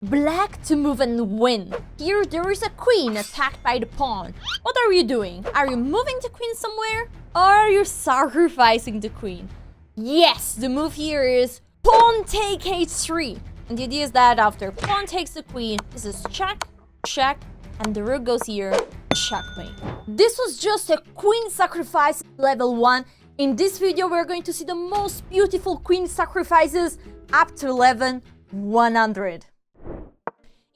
Black to move and win. Here there is a queen attacked by the pawn. What are you doing? Are you moving the queen somewhere? Or are you sacrificing the queen? Yes, the move here is pawn take h3. And the idea is that after pawn takes the queen, this is check, check, and the rook goes here, checkmate. This was just a queen sacrifice level 1. In this video, we're going to see the most beautiful queen sacrifices up to level 100.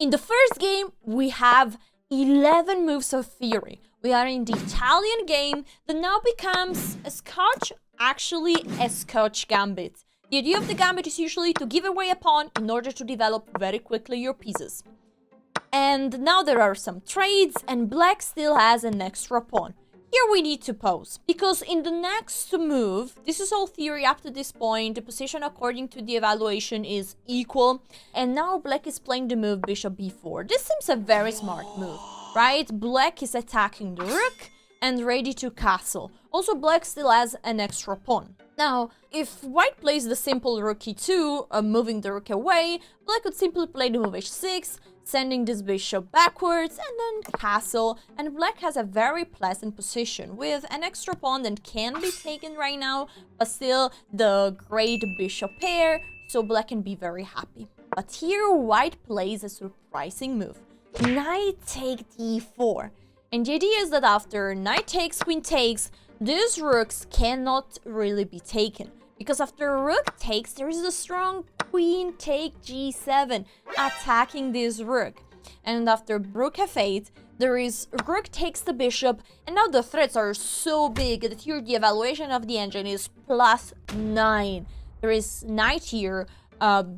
In the first game, we have 11 moves of theory. We are in the Italian game that now becomes a Scotch, actually a Scotch gambit. The idea of the gambit is usually to give away a pawn in order to develop very quickly your pieces. And now there are some trades and black still has an extra pawn. Here we need to pause, because in the next move, this is all theory up to this point, the position according to the evaluation is equal, and now black is playing the move bishop b4. This seems a very smart move, right? Black is attacking the rook and ready to castle. Also, black still has an extra pawn. Now, if white plays the simple rook e2, moving the rook away, black could simply play the move h6, sending this bishop backwards and then castle, and black has a very pleasant position with an extra pawn that can be taken right now, but still the great bishop pair, so black can be very happy. But here white plays a surprising move, knight take d4, and the idea is that after knight takes, queen takes, these rooks cannot really be taken. Because after rook takes, there is a strong queen take g7 attacking this rook. And after rook f8, there is rook takes the bishop. And now the threats are so big that here the evaluation of the engine is +9. There is knight here,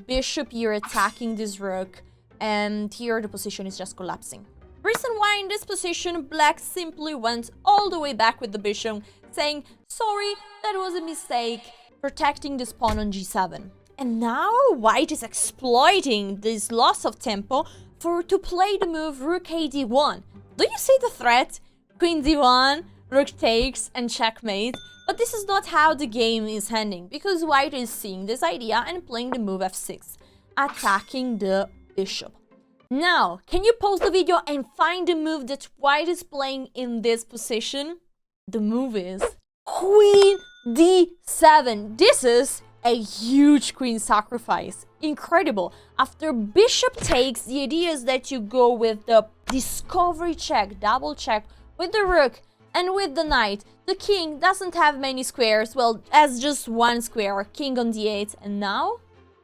bishop here attacking this rook. And here the position is just collapsing. Reason why in this position, black simply went all the way back with the bishop, saying, sorry, that was a mistake, protecting this pawn on g7. And now white is exploiting this loss of tempo to play the move rook a d1. Do you see the threat? Queen d1, rook takes, and checkmate. But this is not how the game is ending, because white is seeing this idea and playing the move f6, attacking the bishop. Now, can you pause the video and find the move that white is playing in this position? The move is queen d7. This is a huge queen sacrifice. Incredible. After bishop takes, the idea is that you go with the discovery check, double check with the rook and with the knight. The king doesn't have many squares, well, has just one square, king on d8. And now,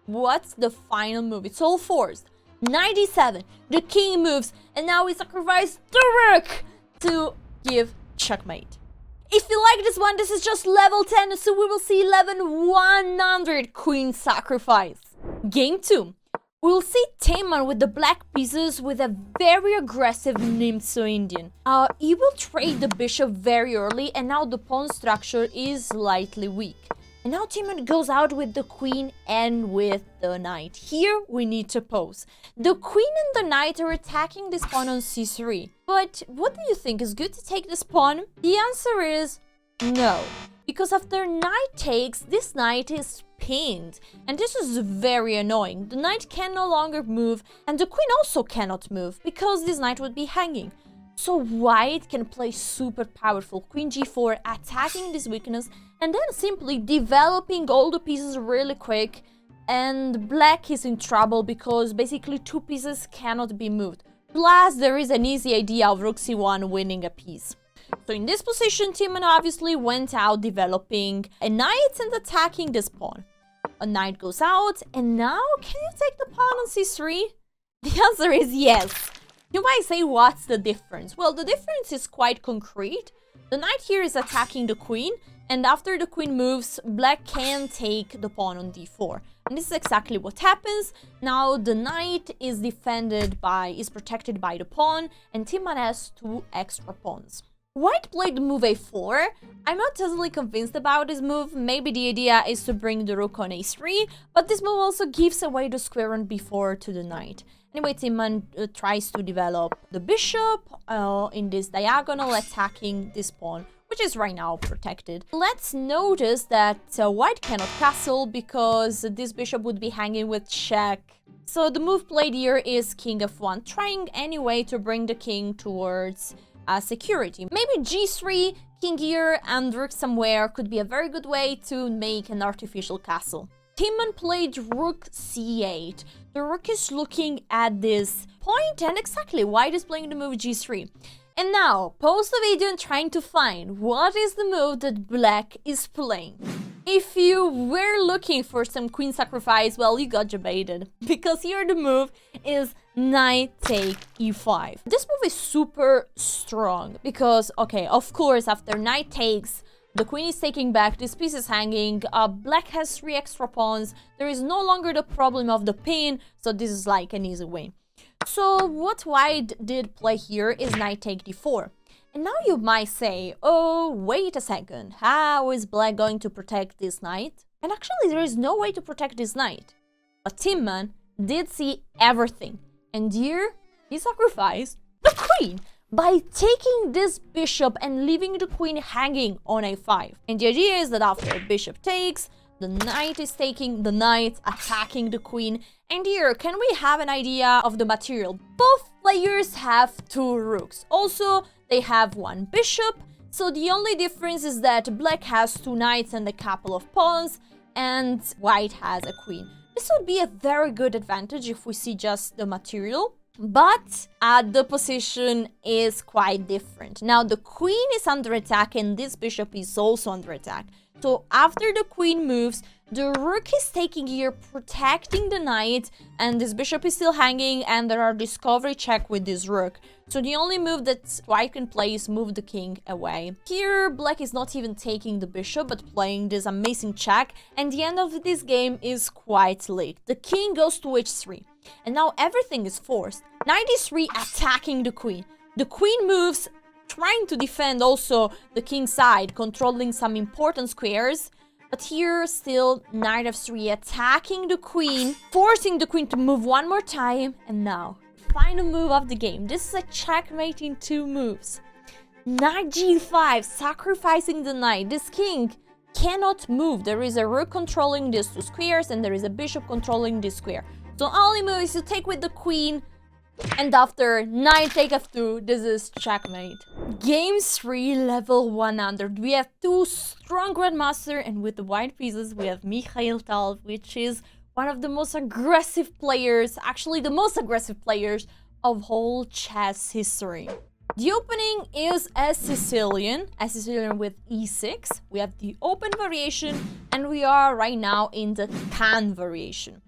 what's the final move? It's all forced. Knight d7, the king moves, and now we sacrifice the rook to give checkmate. If you like this one, this is just level 10, so we will see level 100 queen sacrifice. Game 2. We'll see Teman with the black pieces with a very aggressive Nimzo Indian. He will trade the bishop very early, and now the pawn structure is slightly weak. And now Teman goes out with the queen and with the knight. Here we need to pause. The queen and the knight are attacking this pawn on c3. But what do you think? Is good to take this pawn? The answer is no. Because after knight takes, this knight is pinned. And this is very annoying. The knight can no longer move, and the queen also cannot move because this knight would be hanging. So white can play super powerful queen g4, attacking this weakness, and then simply developing all the pieces really quick, and black is in trouble because basically two pieces cannot be moved. Plus, there is an easy idea of rook c1 winning a piece. So in this position, Teman obviously went out developing a knight and attacking this pawn. A knight goes out, and now can you take the pawn on c3? The answer is yes. You might say, what's the difference? Well, the difference is quite concrete. The knight here is attacking the queen, and after the queen moves, black can take the pawn on d4. And this is exactly what happens. Now the knight is protected by the pawn, and Teman has two extra pawns. White played the move a4. I'm not totally convinced about this move. Maybe the idea is to bring the rook on a3, but this move also gives away the square on b4 to the knight. Anyway, Teman tries to develop the bishop in this diagonal, attacking this pawn which is right now protected. Let's notice that white cannot castle because this bishop would be hanging with check. So the move played here is king f1, trying anyway to bring the king towards security. Maybe g3, king here, and rook somewhere could be a very good way to make an artificial castle. Timon played rook c8. The rook is looking at this point, and exactly white is playing the move g3. And now, pause the video and trying to find what is the move that black is playing. If you were looking for some queen sacrifice, well, you got debated. Because here the move is knight take e5. This move is super strong because, okay, of course, after knight takes, the queen is taking back, this piece is hanging, black has 3 extra pawns, there is no longer the problem of the pin, so this is like an easy win. So what white did play here is knight take d4. And now you might say, oh, wait a second, how is black going to protect this knight? And actually there is no way to protect this knight. But Timon did see everything. And here, he sacrificed the queen by taking this bishop and leaving the queen hanging on a5. And the idea is that after bishop takes, the knight is taking, the knight attacking the queen. And here, can we have an idea of the material? Both players have 2 rooks. Also, they have 1 bishop. So the only difference is that black has 2 knights and a couple of pawns, and white has a queen. This would be a very good advantage if we see just the material. But the position is quite different. Now the queen is under attack and this bishop is also under attack. So after the queen moves, the rook is taking here, protecting the knight, and this bishop is still hanging, and there are discovery check with this rook. So the only move that white can play is move the king away. Here, black is not even taking the bishop, but playing this amazing check, and the end of this game is quite leaked. The king goes to h3, and now everything is forced. Knight e3 attacking the queen. The queen moves, trying to defend also the king's side, controlling some important squares. But here, still, knight f3 attacking the queen, forcing the queen to move one more time. And now, final move of the game. This is a checkmate in 2 moves. Knight g5, sacrificing the knight. This king cannot move. There is a rook controlling these 2 squares, and there is a bishop controlling this square. So only move is to take with the queen. And after knight take f2, this is checkmate. Game 3, level 100. We have 2 strong Grandmasters, and with the white pieces, we have Mikhail Tal, which is one of the most aggressive players, actually the most aggressive players of whole chess history. The opening is a Sicilian with e6. We have the open variation, and we are right now in the can variation.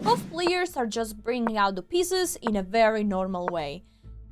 Both players are just bringing out the pieces in a very normal way.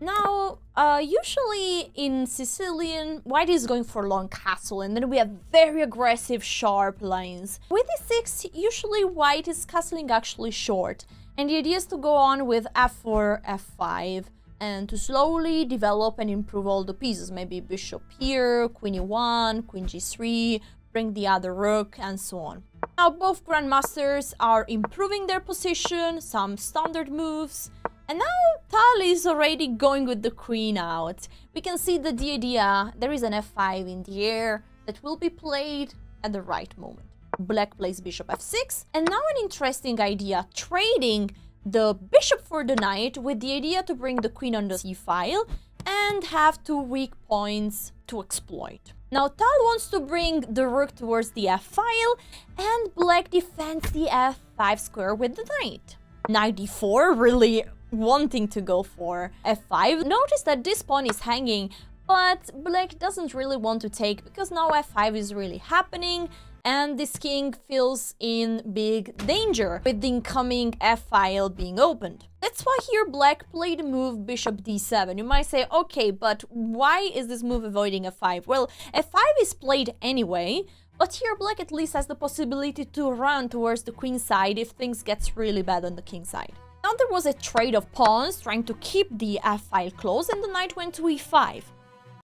Now, usually in Sicilian, white is going for long castle, and then we have very aggressive, sharp lines. With e6, usually white is castling actually short, and the idea is to go on with f4, f5, and to slowly develop and improve all the pieces. Maybe bishop here, queen e1, queen g3, bring the other rook, and so on. Now both Grandmasters are improving their position, some standard moves, and now Tal is already going with the queen out. We can see that the idea, there is an f5 in the air that will be played at the right moment. Black plays bishop f6, and now an interesting idea, trading the bishop for the knight with the idea to bring the queen on the c file and have 2 weak points to exploit. Now Tal wants to bring the rook towards the f-file, and black defends the f5 square with the knight. Knight d4, really wanting to go for f5. Notice that this pawn is hanging, but black doesn't really want to take, because now f5 is really happening, and this king feels in big danger with the incoming f-file being opened. That's why here black played the move bishop d7. You might say, okay, but why is this move avoiding f5? Well, f5 is played anyway, but here black at least has the possibility to run towards the queen side if things gets really bad on the king side. Now there was a trade of pawns trying to keep the f-file close, and the knight went to e5.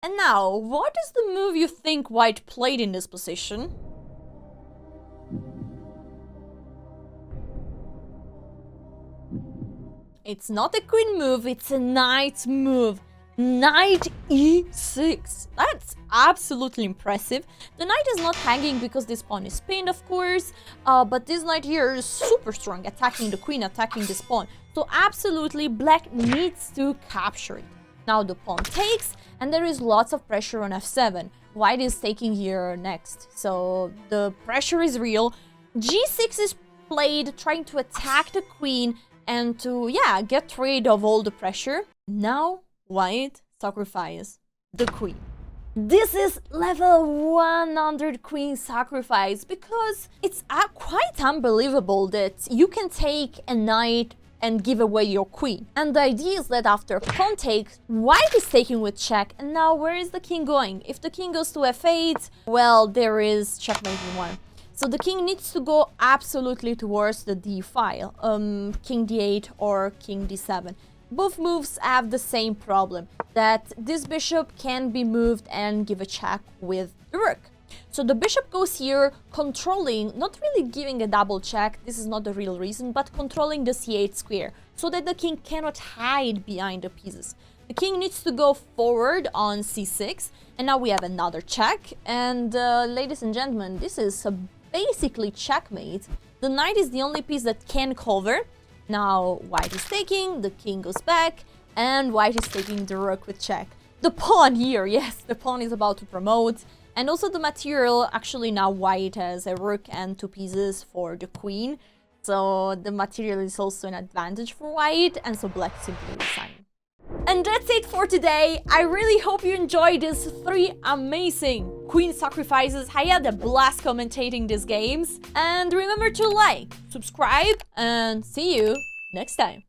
And now, what is the move you think white played in this position? It's not a queen move, it's a knight move. Knight e6. That's absolutely impressive. The knight is not hanging because this pawn is pinned, of course, but this knight here is super strong, attacking the queen, attacking this pawn. So absolutely, black needs to capture it. Now the pawn takes, and there is lots of pressure on f7. White is taking here next, so the pressure is real. g6 is played, trying to attack the queen and to, yeah, get rid of all the pressure. Now, white sacrifices the queen. This is level 100 queen sacrifice because it's quite unbelievable that you can take a knight and give away your queen. And the idea is that after pawn takes, white is taking with check, and now where is the king going? If the king goes to f8, well, there is checkmate in one. So the king needs to go absolutely towards the d file, king d8 or king d7. Both moves have the same problem, that this bishop can be moved and give a check with the rook. So the bishop goes here, controlling, not really giving a double check, this is not the real reason, but controlling the c8 square, so that the king cannot hide behind the pieces. The king needs to go forward on c6, and now we have another check, and ladies and gentlemen, this is basically checkmate. The knight is the only piece that can cover. Now white is taking, the king goes back, and white is taking the rook with check. The pawn here, yes, the pawn is about to promote. And also the material, actually now white has a rook and two pieces for the queen. So the material is also an advantage for white, and so black simply resign. And that's it for today. I really hope you enjoyed these 3 amazing queen sacrifices. I had a blast commentating these games. And remember to like, subscribe, and see you next time.